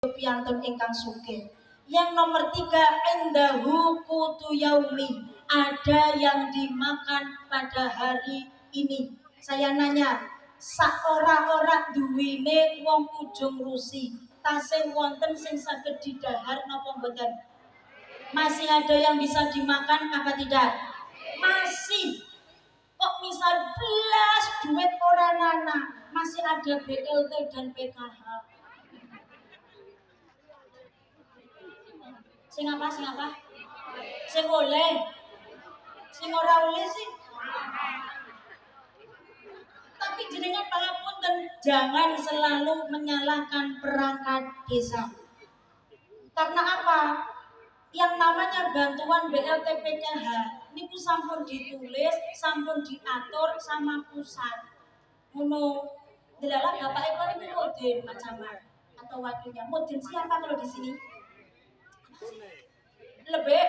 piantun ingkang sugih. Yang nomor 3, indahu qutu yaumi, ada yang dimakan pada hari ini. Saya nanya, saora-ora duwine wong ujung rusi, tasih wonten sing saged didahar napa mboten? Masih ada yang bisa dimakan apa tidak? Masih. Kok misal belas duit orang anak, masih ada BLT dan PKH. Sing apa? Sing oleh. Sing ora oleh sih. Tapi jenengan pangapunten, jangan selalu menyalahkan perangkat desa. Karena apa? Yang namanya bantuan BLT PKH niku sampun ditulis, sampun diatur sama pusat. Ngono. Delala Bapak Eko niku mudin Pak Camat atau wakilnya. Mudin siapa kalau di sini? Lebih.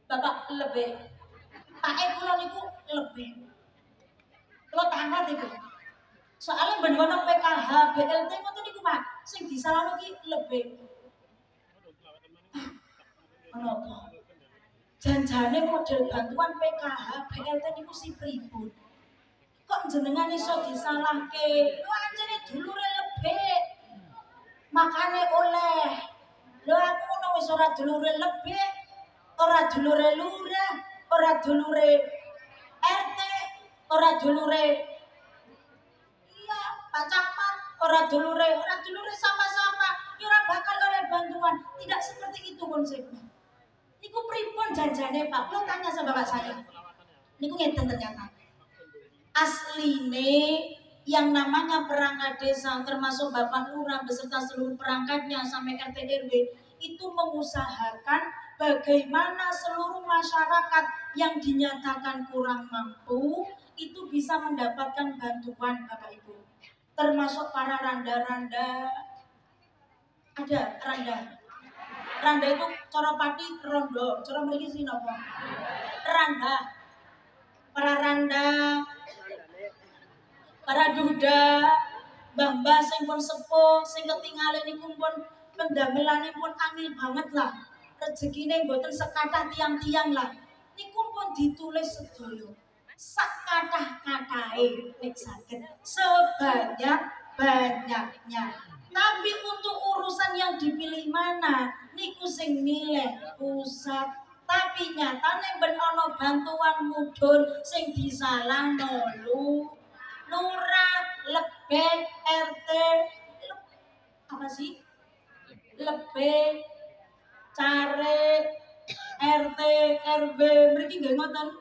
Bapak lebih. Pak Eko niku lebih. Kalau tangkat itu. Soalnya bener-bener PKH, BLT ngoten niku Pak, sing disalahno ki lebih. Menapa? Janjane model bantuan PKH, BLT niku si pripun? Kok jenengan iso disalahke? Lu anjene dulure lebih. Makane oleh. Lho aku ngono wis ora dulure lebih, ora dulure lurah, ora dulure RT, ora dulure iya, Pak Camat, ora dulure sama-sama. Ya ora bakal oleh bantuan. Tidak seperti itu konsepnya. Niku pripun janjane Pak? Lo tanya sama bapak saya. Niku ngeten ternyata. Asline yang namanya perangkat desa termasuk Bapak Lurah beserta seluruh perangkatnya sampai RT RW itu mengusahakan bagaimana seluruh masyarakat yang dinyatakan kurang mampu itu bisa mendapatkan bantuan Bapak Ibu. Termasuk para randa-randa. Ada randa. Randa itu cara pati rondo, cara mriki sing napa? Randa. Para randa, para duda, mbah-mbah sing pun sepuh, sing ketinggalan niku pun pendamelane pun angel banget lah. Rezekine mboten sekathah tiang-tiang lah. Niku pun ditulis sedaya. Sakathah-kathahe nek saged sebanyak-banyaknya. Tapi untuk urusan yang dipilih mana, niku sing milih pusat. Tapi nyatane ben ana bantuan mudhun sing disalahno lurah, lebih, RT, apa sih? Lebih, carik, RT, RW, mriki nggih ngoten.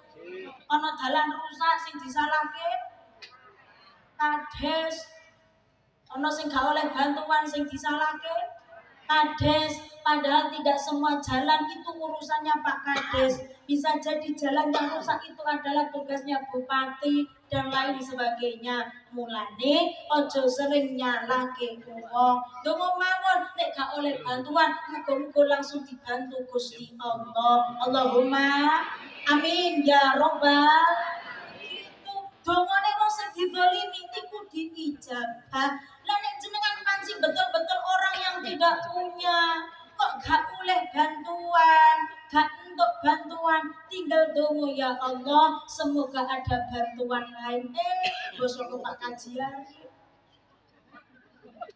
Ana dalan rusak sing disalahke, kades, ana sing gak oleh bantuan sing disalahke, kades. Padahal tidak semua jalan itu urusannya Pak Kades. Bisa jadi jalan yang rusak itu adalah tugasnya bupati dan lain sebagainya. Mulane ojo sering nyalahke wong. Dongo mawon nek gak oleh bantuan, muga-muga langsung dibantu Gusti Allah. Allahumma amin ya robbal. Itu dongane wong sing didolimi niku diijabah. Lah nek jenengan pancing betul-betul orang yang tidak punya, kok gak oleh bantuan, gak untuk bantuan, tinggal dongo ya Allah semoga ada bantuan lain. Bosok Pak Kajian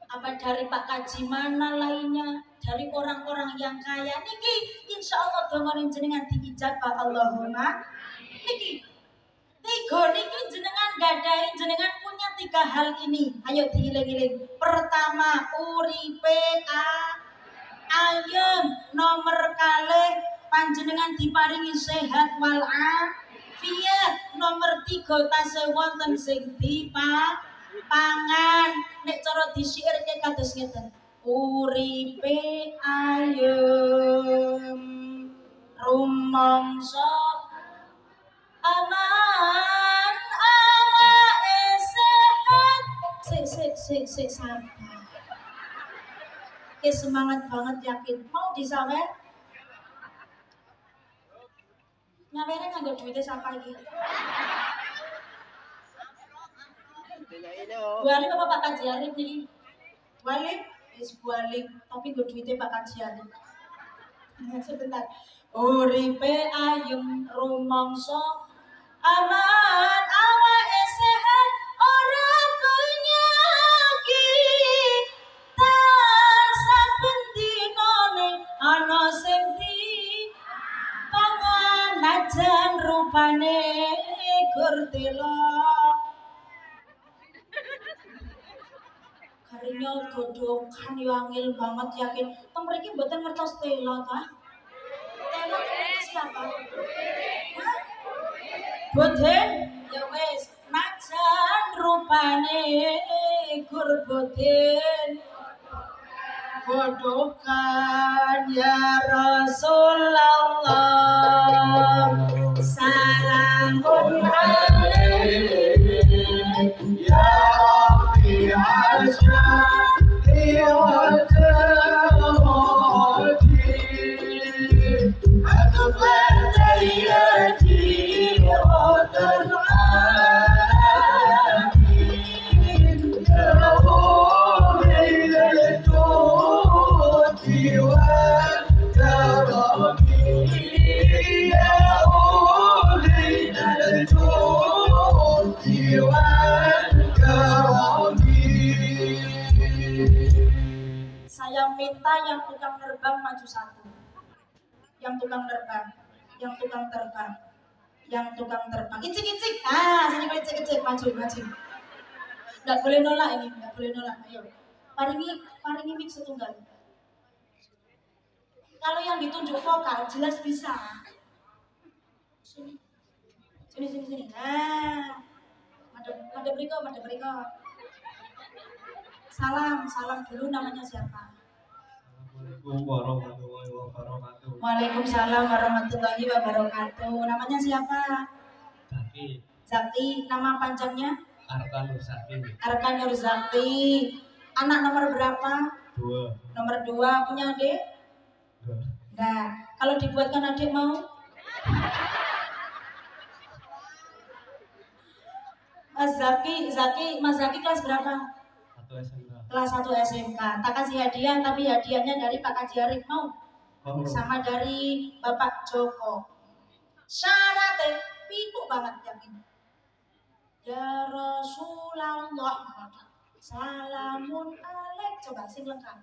apa dari Pak Kaji mana lainnya, dari orang-orang yang kaya niki insya Allah dongonin jenengan diijabah. Allahumma niki tiga niki jenengan gadahi, jenengan punya 3 hal ini, ayo diiling-iling. Pertama uripe ayem, nomor kalih panjenengan diparingi sehat wal afiat, nomor 3 tasih wonten sing dipangan. Nek cara disiirke kados ngeten, uripe ayem, rumangsa aman, awake sehat. Sik sabar. Semangat banget, yakin mau disawer nyawere nganggo duitnya siapa lagi? Buari apa Pak Kaji Arif nih? balik tapi gue duitnya Pak Kajian. Sebentar. Uripe ayem rumangsa aman awake sehat ora penyakit saben dinane ana sing pangan najan rupane gurtela karinya godokan yo angel banget yakin teng mriki mboten ngertos tela ta tela siapa boten ya wis najan rupane gur boten godokan ya Rasulullah salamun alaihi ya Rabbi asyari wa tawati adbarayati wa tar'ani ya saya minta yang tukang terbang maju satu. Yang tukang terbang. Icik-icik. Sini kau icik-icik maju. Enggak boleh nolak ini, Ayo. Paringi mic setunggal. Kalau yang ditunjuk vokal jelas bisa. Sini. Nah. Made berikut. Salam dulu namanya siapa? Assalamualaikum warahmatullahi wabarakatuh. Waalaikumsalam warahmatullahi wabarakatuh. Namanya siapa? Zaki. Nama panjangnya? Arkan Nur Zaki. Anak nomor berapa? 2. Nomor 2. Punya adik? 2. Nah, kalau dibuatkan adik mau? Mas Zaki kelas berapa? 1 SMK. Kelas 1 SMK. Tak kasih hadiah, tapi hadiahnya dari Pak Kaji Arif mau? Sama dari Bapak Joko. Syaratnya piku banget yakin. Ya Rasulullah, salamun alaik. Coba sing lengkap.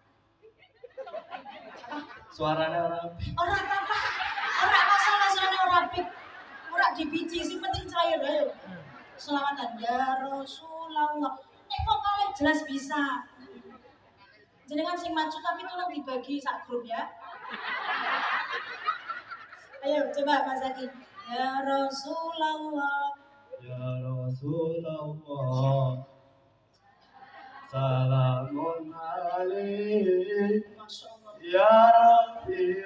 Suaranya orang. Orang apa? Orang masalah suaranya orang pik. Orang dibiji sih penting cair ayo. Selamatan ya Rasulullah. Nek vokalnya jelas bisa. Jenengan sing maju tapi tolong dibagi sak grup ya. Ayo coba Mas Zaki. Ya Rasulullah. Salamun alaihi. Masya Allah. Ya Rabbi.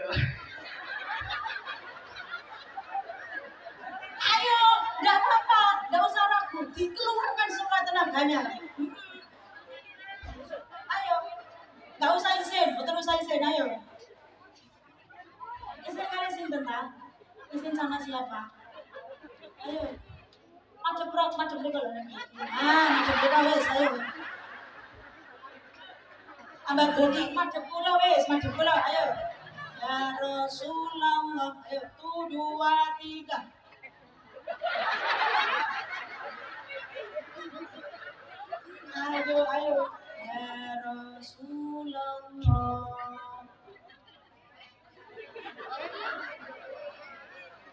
Ayo, enggak apa-apa, enggak usah ragu, dikeluarkan semua tenaganya. Ayo, enggak usah izin, betul usah izin, ayo. Izin kali sinten ta? Izin sama siapa? Ayo. Madep mriko lho nek. Madep mriko wis, ayo. Ambak Brodi, madep kula wis, ayo. Ya Rasulullah, ayo 1 2 3. Ayo. Ya Rasulullah.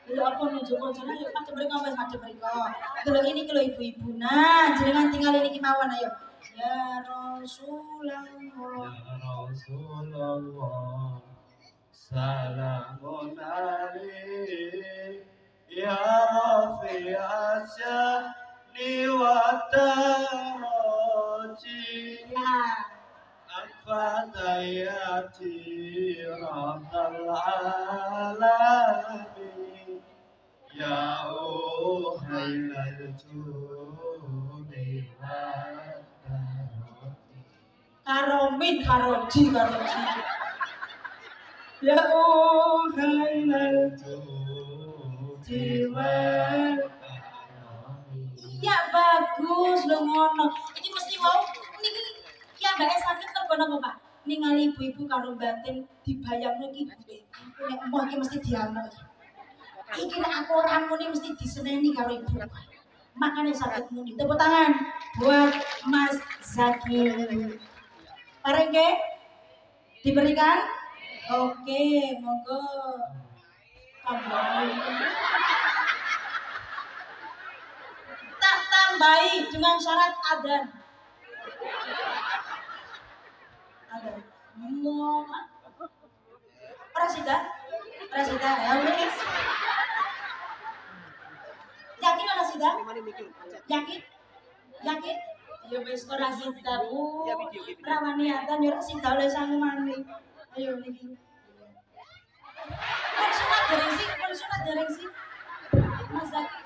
Dulu apa nunjuk jangan yuk macam mereka mas macam mereka. Dulu ini kalau ibu-ibu nah jangan tinggal ini kemauan ayo. Ya Rasulullah. Salamun alaihi. Ya Rafi asyani wa taraji. Fatayati Rabbal Alamin. Ya uhailal judi wa karoji. Ya uhailal judi wa ya bagus lo ngono. Ini mesti wow. Niki ya mbake sakit mergo napa Pak? Ningali ibu-ibu karo batin dibayangno iki nek emoh iki mesti diamuk. Iki nek aku ora muni mesti diseneni karo ibu. Makanya sakit muni. Tepuk tangan buat Mas Zaki. Parengke diberikan? Oke, monggo. Tak tambahi dengan syarat adzan. Adzan. Ora sida ya wis. Yakin ora sida? Yakin? Yakin? Ya wis ora sida Bu. Rawani adzan ya ora sida oleh sangu mani. Ayo niki. Pun sunat dereng sih. Mas Zaki.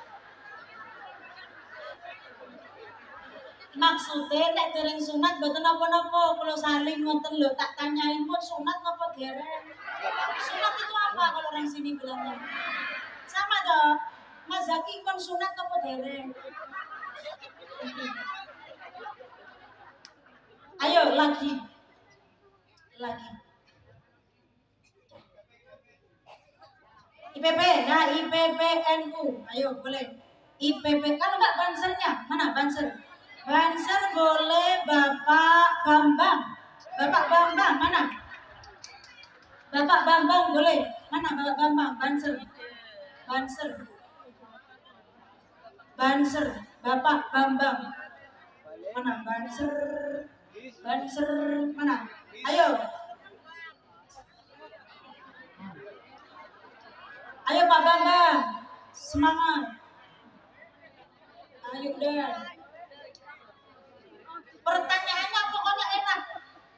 Maksudnya nek dereng sunat mboten napa-napa, kula saling ngoten lho tak tanyain pun sunat napa dereng. Sunat itu apa kalau orang sini bilangnya? Sama toh. Mas Zaki pun sunat napa dereng? Ayo lagi. IPP, nah IPPNU, ayo boleh. IPP, kalau enggak bansernya, mana banser? Banser boleh Bapak Bambang. Bapak Bambang mana? Bapak Bambang boleh. Mana Bapak Bambang? Banser. Bapak Bambang. Mana banser? Mana? Ayo. Ayo Pak Bambang. Semangat. Ayo deh. Pertanyaannya pokoknya enak.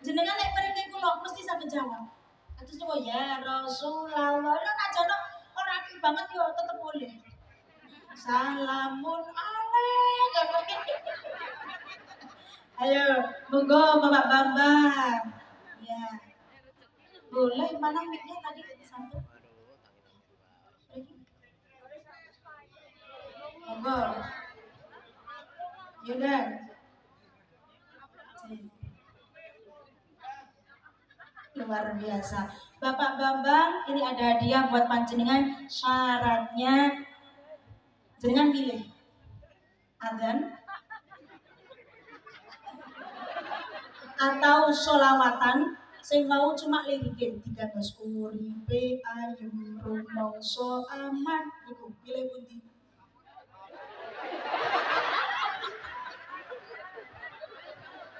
Jenengan nek mriki kula mesti saged jawab. Terus kok ya Rasulullah. Lha aja ora aktif banget yo tetep boleh. Salamun alaikum. Ayo, monggo Bapak Bambang. Ya. Boleh mana mic-nya tadi satu? Monggo. Yaudah. Luar biasa. Bapak Bambang, ini ada hadiah buat panjenengan. Syaratnya jenengan pilih adzan atau sholawatan sing mau cuma lirike 300 uripe ayem rumangsa aman iku pilih pundi?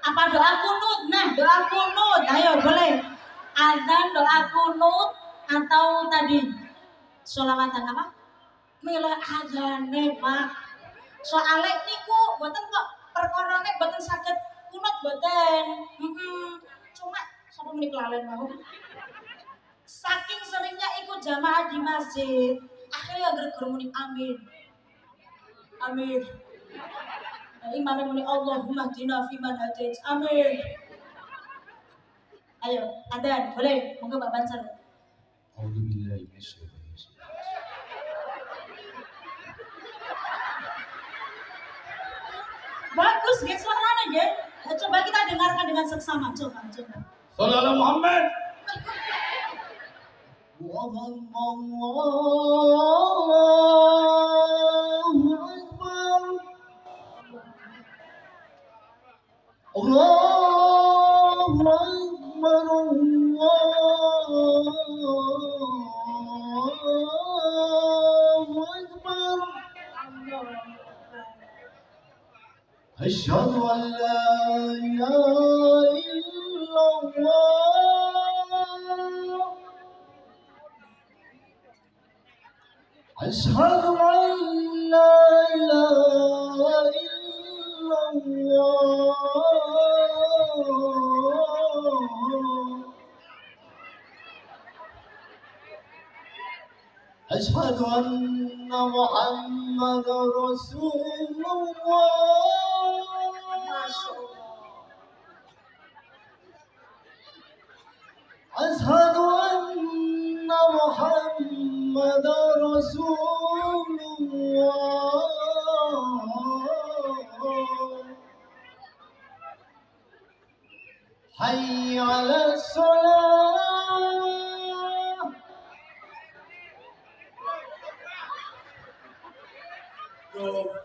Apa doa kunut? Nah, doa kunut. Ayo boleh. Adzan, doa kunut atau tadi sholawatan apa? Milih adzane, Pak. Soale niku mboten kok perkara nek mboten saged kunut mboten. Cuma sapa muni kelalen mau. Saking seringnya ikut jamaah di masjid, akhirnya gerger muni amin. Amin. Imam muni Allahumma hdina fiman hadait. Amin. Ayo, adzan, boleh. Monggo Pak Banser. A'udzubillahi minasyaitonir rajim. Bagus, guys, suaranya ya. Coba kita dengarkan dengan seksama. Coba. Sallallahu Muhammad. Allahu Akbar. Allahu Akbar. أشهد أن لا إله إلا الله أشهد أن لا إله إلا الله أشهد أن محمد رسول الله أشهد أن محمد رسول الله على الصلاة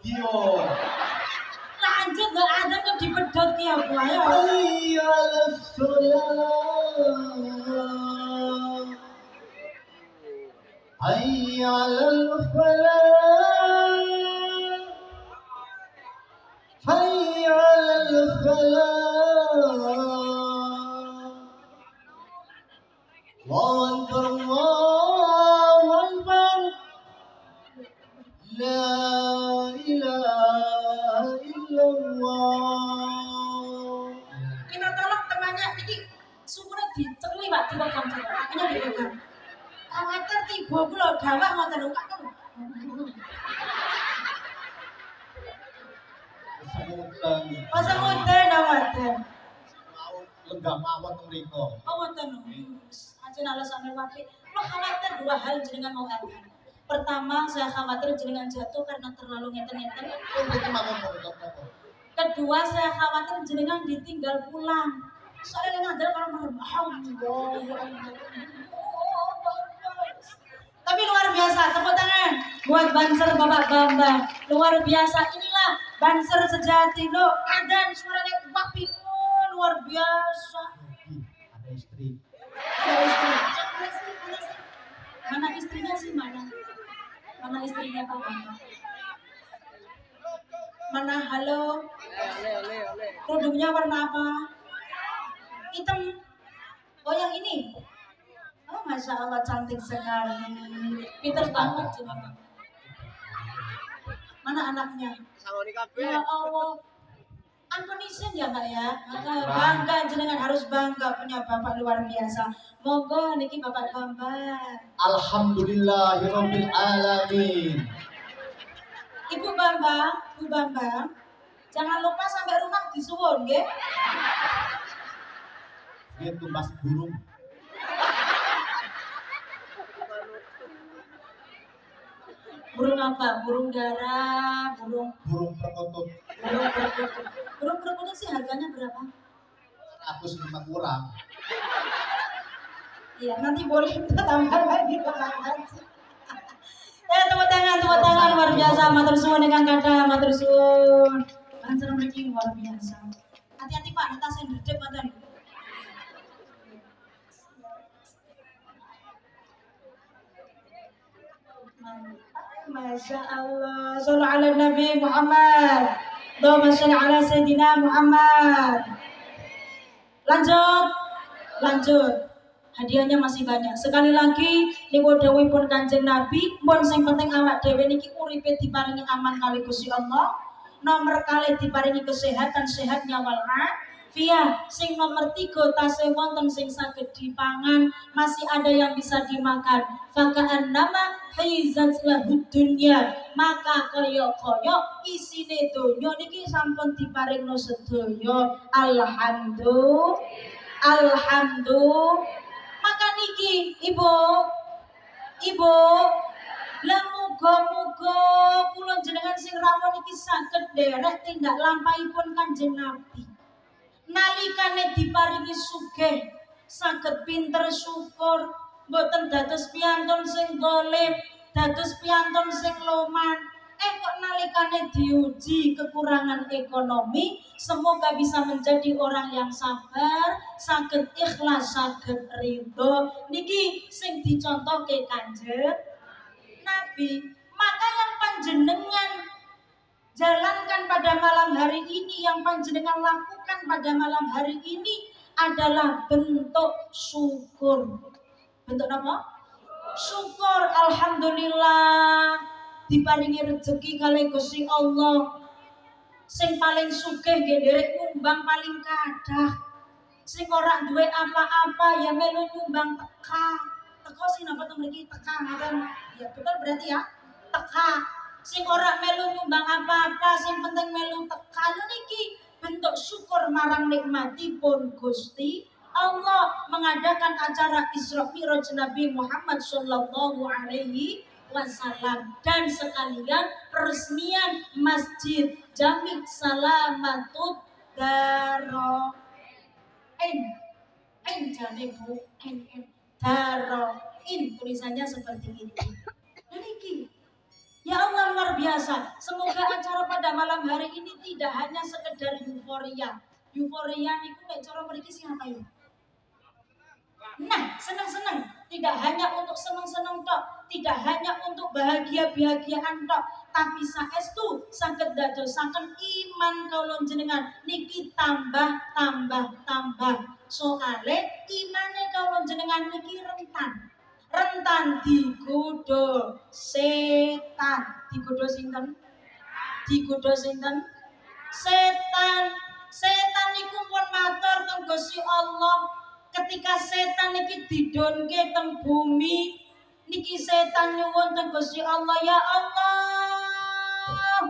Yo Lanjut nggak ada kok dipedot ya Bu. Ayo. حي على الصلاة حي على الفلاح حي على الفلاح الله أكبر الله أكبر لا إله إلا الله. Kita tolong temannya ini sumurnya dicekli Pak dipegang coba. Akhirnya dipegang. Khawatir tiba kula gawah ngoten lho Kak. Semutan Masa ngoten ngoten. mau lenggah mawon mriko. Oh ngoten lho. Ajeng alasane wapi. Kula khawatir dua hal jenengan mau enten. Pertama, saya khawatir jenengan jatuh karena terlalu ngeten-ngeten. Mriki mawon napa? Kedua, saya khawatir jenengan ditinggal pulang. Soalnya ngandel kalau alhamdulillah. Tapi luar biasa, tepuk tangan buat Banser Bapak Bambang. Luar biasa, inilah Banser sejati loh. Adzan suaranya wapi, luar biasa. Ada istri. Ada istri. Mana istrinya sih mana? Mana istrinya Pak Bambang? Mana halo? Kerudungnya warna apa? Hitam. Oh yang ini. Oh masya Allah cantik sekali. Pinter banget jenengan. Mana anaknya? Ya Allah. Ampunisin ya Mbak ya. Bangga jenengan harus bangga punya bapak luar biasa. Monggo niki Bapak Bambang. Alhamdulillahirabbil alamin. Ibu Bambang, Bu Bambang. Jangan lupa sampai rumah disuwun nggih. Itu Mas burung. Burung apa? Burung dara, burung Perkutut perkutut. Burung perkutut sih harganya berapa? 105 kurang. Iya, nanti boleh kita tambah lagi Pak. Tepuk tangan luar biasa, matur suwun ingkang kathah, matur suwun. Banser mriki luar biasa. Hati-hati Pak, netas sing ndredeg ngoten. Masya Allah. Shallu ala Nabi Muhammad. Allahumma shalli ala Sayyidina Muhammad. Lanjut. Hadiahnya masih banyak. Sekali lagi niku dawuhipun Kanjeng Nabi, pun sing penting awak dhewe niki uripe diparingi aman kali Gusti Allah. Nomor kali diparingi kesehatan, sehatnya wal afiat. Sing nomor 3 tasih wonten sing saged dipangan, masih ada yang bisa dimakan. Fakaan nama haizat lahud dunya. Maka kaya isine donya niki sampun diparingno sedaya. Alhamdulillah. Maka niki ibu lah muga-muga kula jenengan sing rawuh niki saged nderek tindak lampahipun Kanjeng Nabi. Nalikane diparingi sugih saged pinter syukur, mboten dados piyantun sing dolim, dados piyantun sing loman. Kok nalikane diuji kekurangan ekonomi, semoga bisa menjadi orang yang sabar, saged ikhlas, saged ridho. Niki sing dicontohke Kanjeng Nabi. Maka yang panjenengan jalankan pada malam hari ini, yang panjenengan lakukan pada malam hari ini adalah bentuk syukur. Bentuk apa? Syukur. Alhamdulillah diparingi rezeki kali Gusti Allah. Sing paling sugih nggih nderek nyumbang paling kathah. Sing ora duwe apa-apa ya melu nyumbang teka. Teka sing napa to mriki teka ngoten. Ya betul berarti ya. Teka. Sing ora melu nyumbang apa-apa, sing penting melu teka. Niki bentuk syukur marang nikmatipun Gusti Allah mengadakan acara Isra Mi'raj Nabi Muhammad sallallahu alaihi wasallam, dan sekalian peresmian Masjid Jami Salamatud Daroin. jane Bu daroin, tulisannya seperti itu. Dan iki ya Allah luar biasa. Semoga acara pada malam hari ini tidak hanya sekedar euforia. Euforia niku nek cara mriki siapa ya? Nah, senang-senang. Tidak hanya untuk senang-senang tok, tidak hanya untuk bahagia-bahagiaan tok, tapi saestu saged dadosaken iman kawula jenengan niki tambah. Soale imane kawula jenengan niki rentan digodha setan. Digodha sinten? Digodha sinten? Setan. Setan niku pun matur teng Gusti Allah. Ketika setan niki didonke teng bumi, niki setan nyuwun teng Gusti Allah, ya Allah,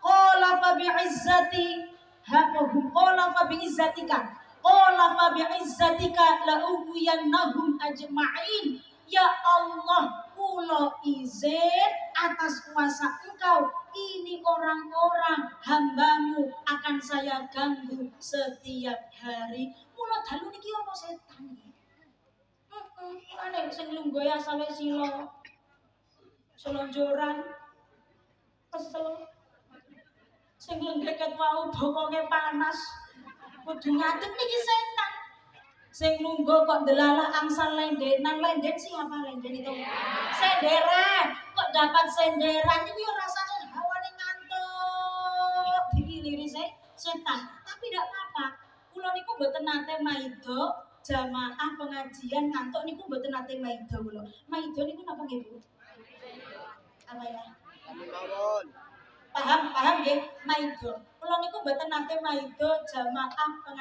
qala fa bi'izzati haqhum qala fa bi'izzatika qala fa bi'izzatika la ughwiyannahum ajma'in. Ya Allah, kula izin atas kuasa Engkau, ini orang-orang hambamu akan saya ganggu setiap hari. Mula dalu niki ana setan iki. Ane sing lungguh asale sila selonjoran kesel. Sing lenggeket wau bokonge panas. Kudu ngadeg niki setan. Sing lungguh kok delalah angsal lendenan, lenden siapa lenden itu? Senderan. Kok dapat senderan iki yo rasane hawane ngantuk. Dikiliri setan. Tapi tidak apa-apa. Kula niku mboten nate maido jamaah pengajian ngantuk niku mboten nate maido kula. Maido niku napa nggih Bu? Apa ya? Paham nggih? Maido. Kula niku mboten nate maido jamaah pengajian